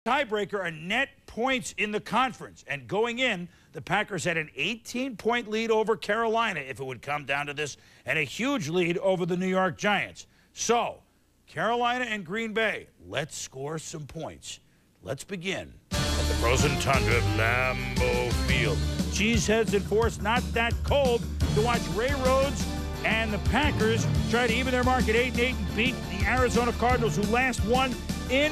tiebreaker are net points in the conference. And going in, the Packers had an 18-point lead over Carolina if it would come down to this, and a huge lead over the New York Giants. So, Carolina and Green Bay, let's score some points. Let's begin at the frozen tundra of Lambeau Field. Cheeseheads enforced not that cold to watch Ray Rhodes and the Packers try to even their mark at 8-8 and beat the Arizona Cardinals, who last won in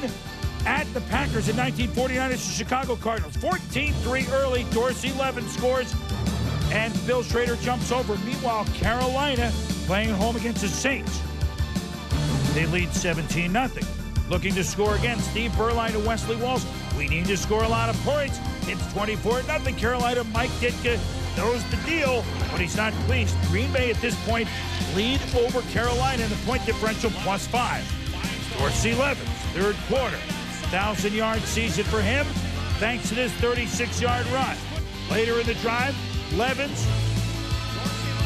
at the Packers in 1949. It's the Chicago Cardinals. 14-3 early. Dorsey Levin scores, and Bill Schrader jumps over. Meanwhile, Carolina playing at home against the Saints. They lead 17-0. Looking to score again, Steve Berline and Wesley Walsh. We need to score a lot of points. It's 24-0 Carolina. Mike Ditka knows the deal, but he's not pleased. Green Bay at this point lead over Carolina in the point differential +5. Dorsey Levens, third quarter. 1,000-yard season for him, thanks to this 36-yard run. Later in the drive, Levens,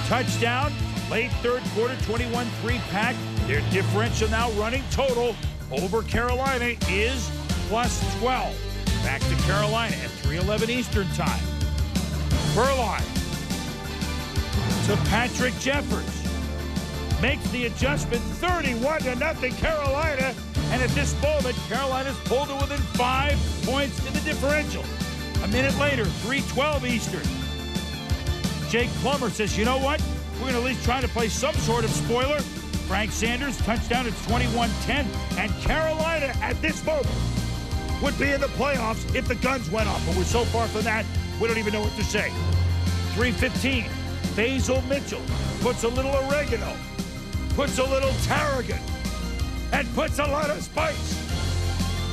touchdown. Late third quarter, 21-3 Pack. Their differential now running total over Carolina is +12. Back to Carolina at 3:11 Eastern time. Berline to Patrick Jeffers. Makes the adjustment, 31-0 Carolina. And at this moment, Carolina's pulled to within 5 points in the differential. A minute later, 3:12 Eastern. Jake Plummer says, you know what? We're going to at least try to play some sort of spoiler. Frank Sanders, touchdown at 21-10. And Carolina, at this moment, would be in the playoffs if the guns went off. But we're so far from that, we don't even know what to say. 3:15, Basil Mitchell puts a little oregano, puts a little tarragon, and puts a lot of spice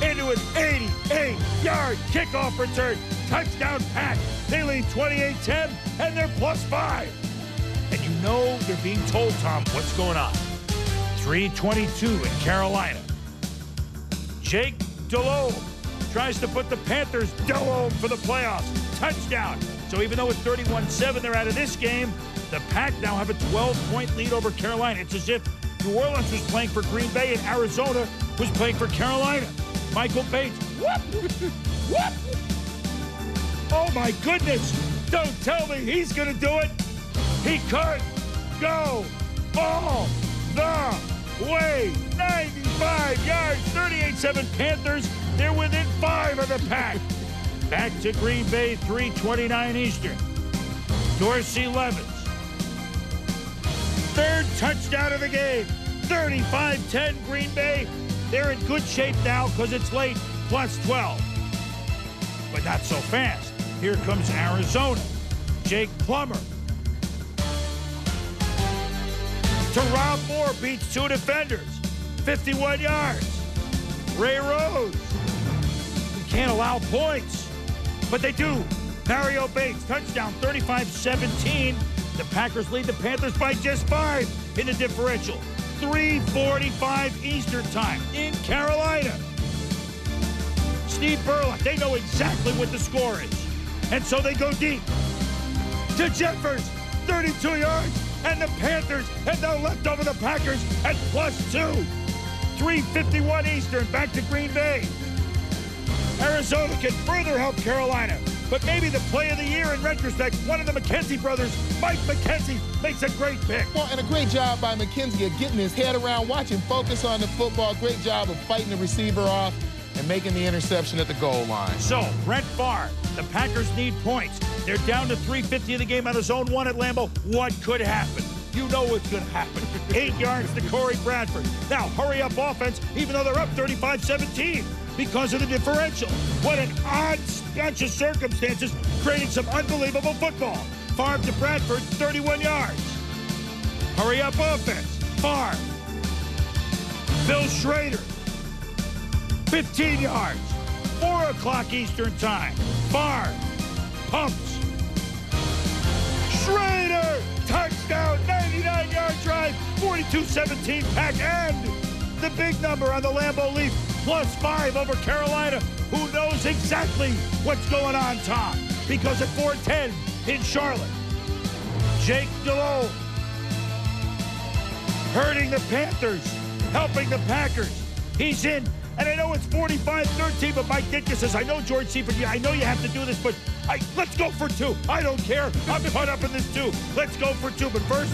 into an 88-yard kickoff return. Touchdown Pack. They lead 28-10, and they're +5. And you know they're being told, Tom, what's going on. 3:22 in Carolina. Jake Delhomme tries to put the Panthers Delhomme for the playoffs. Touchdown. So even though it's 31-7, they're out of this game. The Pack now have a 12-point lead over Carolina. It's as if New Orleans was playing for Green Bay and Arizona was playing for Carolina. Michael Bates. Whoop! Whoop! Oh, my goodness. Don't tell me he's going to do it. He could go all the way. 95 yards, 38-7 Panthers. They're within 5 of the Pack. Back to Green Bay, 3:29 Eastern. Dorsey Levens. Third touchdown of the game. 35-10 Green Bay. They're in good shape now because it's late, +12. But not so fast. Here comes Arizona. Jake Plummer. To Rob Moore, beats 2 defenders. 51 yards. Ray Rhodes. We can't allow points, but they do. Mario Bates, touchdown, 35-17. The Packers lead the Panthers by just 5 in the differential. 3:45 Eastern time in Carolina. Steve Berline, they know exactly what the score is. And so they go deep to Jeffers, 32 yards, and the Panthers have now left over the Packers at +2. 3:51 Eastern, back to Green Bay. Arizona can further help Carolina, but maybe the play of the year in retrospect, one of the McKenzie brothers, Mike McKenzie, makes a great pick. Well, and a great job by McKenzie of getting his head around, watching, focus on the football. Great job of fighting the receiver off and making the interception at the goal line. So, Brett Favre, the Packers need points. They're down to 3:50 of the game out of zone 1 at Lambeau. What could happen? You know what's going to happen. 8 yards to Corey Bradford. Now, hurry up offense, even though they're up 35-17 because of the differential. What an odd bunch of circumstances, creating some unbelievable football. Favre to Bradford, 31 yards. Hurry up offense. Favre. Bill Schrader, 15 yards. 4 o'clock Eastern time. Favre pumps. Schrader, touchdown, 99-yard drive, 42-17 Pack, and the big number on the Lambeau Leaf, +5 over Carolina, who knows exactly what's going on, Tom, because at 4:10 in Charlotte, Jake Delhomme hurting the Panthers, helping the Packers. He's in And I know it's 45-13, but Mike Ditka says, I know, George Seifert, I know you have to do this, but let's go for two. I don't care. I'm caught up in this too. Let's go for two. But first,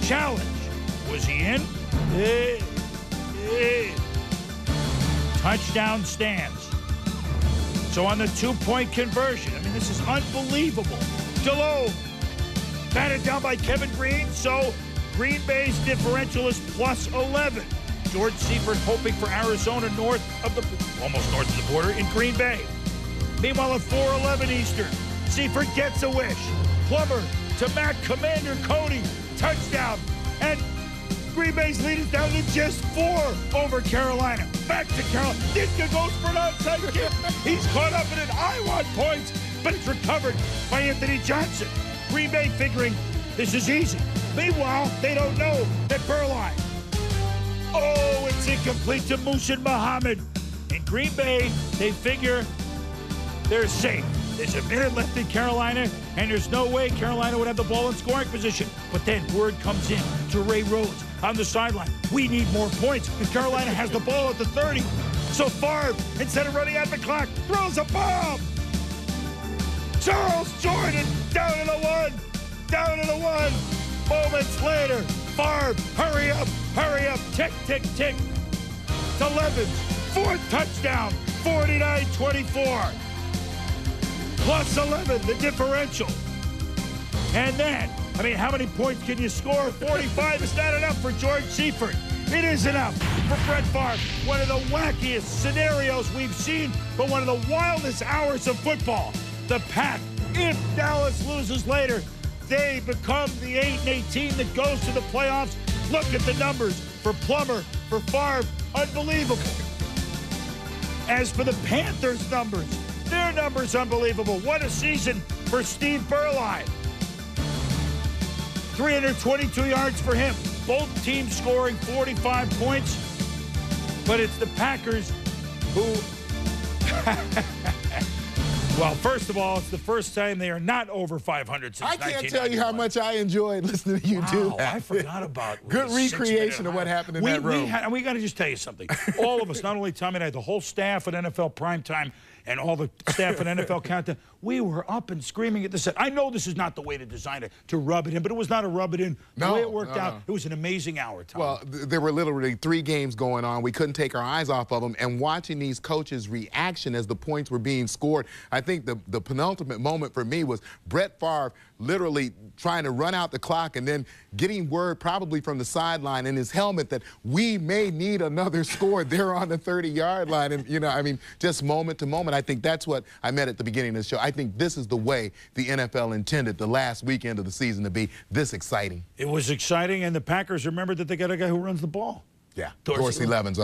challenge. Was he in? Touchdown stands. So on the two-point conversion, I mean, this is unbelievable. Delone batted down by Kevin Green, so Green Bay's differential is plus 11. George Seifert hoping for Arizona almost north of the border in Green Bay. Meanwhile, at 4:11 Eastern, Seifert gets a wish. Plummer to Matt Commander Cody, touchdown. And Green Bay's lead is down to just 4 over Carolina. Back to Carolina. Ditka goes for an onside kick. He's caught up in it. I want points, but it's recovered by Anthony Johnson. Green Bay figuring this is easy. Meanwhile, they don't know that Burline. Oh, it's incomplete to Muhsin Muhammad. In Green Bay, they figure they're safe. There's a minute left in Carolina, and there's no way Carolina would have the ball in scoring position. But then word comes in to Ray Rhodes on the sideline. We need more points, and Carolina has the ball at the 30. So Favre, instead of running out the clock, throws a bomb. Charles Jordan down to the 1. Down to the 1. Moments later, Favre, hurry up, tick, tick, tick. To Levin's 4th touchdown, 49-24. Plus 11, the differential. And then, I mean, how many points can you score? 45 is not enough for George Seifert. It is enough for Brett Favre. One of the wackiest scenarios we've seen, but one of the wildest hours of football. The Pack, if Dallas loses later, they become the 8-8 team that goes to the playoffs. Look at the numbers for Plummer, for Favre, unbelievable. As for the Panthers' numbers, their numbers unbelievable. What a season for Steve Burline. 322 yards for him. Both teams scoring 45 points. But it's the Packers who... Well, first of all, it's the first time they are not over 500 since 1991. I can't tell you how much I enjoyed listening to you do that. I forgot about Good recreation of what happened in that room. And we got to just tell you something. All of us, not only Tommy and I, the whole staff at NFL Primetime and all the staff at NFL Countdown, we were up and screaming at the set. I know this is not the way to design it, to rub it in, but it was not a rub it in. The way it worked out, it was an amazing hour, Tommy. Well, there were literally 3 games going on. We couldn't take our eyes off of them. And watching these coaches' reaction as the points were being scored, I think the penultimate moment for me was Brett Favre literally trying to run out the clock and then getting word probably from the sideline in his helmet that we may need another score there on the 30-yard line. And, you know, I mean, just moment to moment. I think that's what I meant at the beginning of the show. I think this is the way the NFL intended the last weekend of the season to be this exciting. It was exciting, and the Packers remembered that they got a guy who runs the ball. Yeah, Dorsey Levens,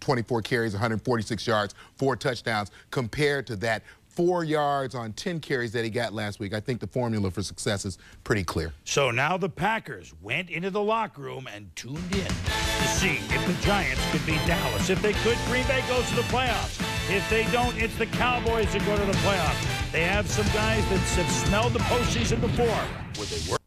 24 carries, 146 yards, 4 touchdowns, compared to that 4 yards on 10 carries that he got last week. I think the formula for success is pretty clear. So now the Packers went into the locker room and tuned in to see if the Giants could beat Dallas. If they could, Green Bay goes to the playoffs. If they don't, it's the Cowboys that go to the playoffs. They have some guys that have smelled the postseason before. Would they work?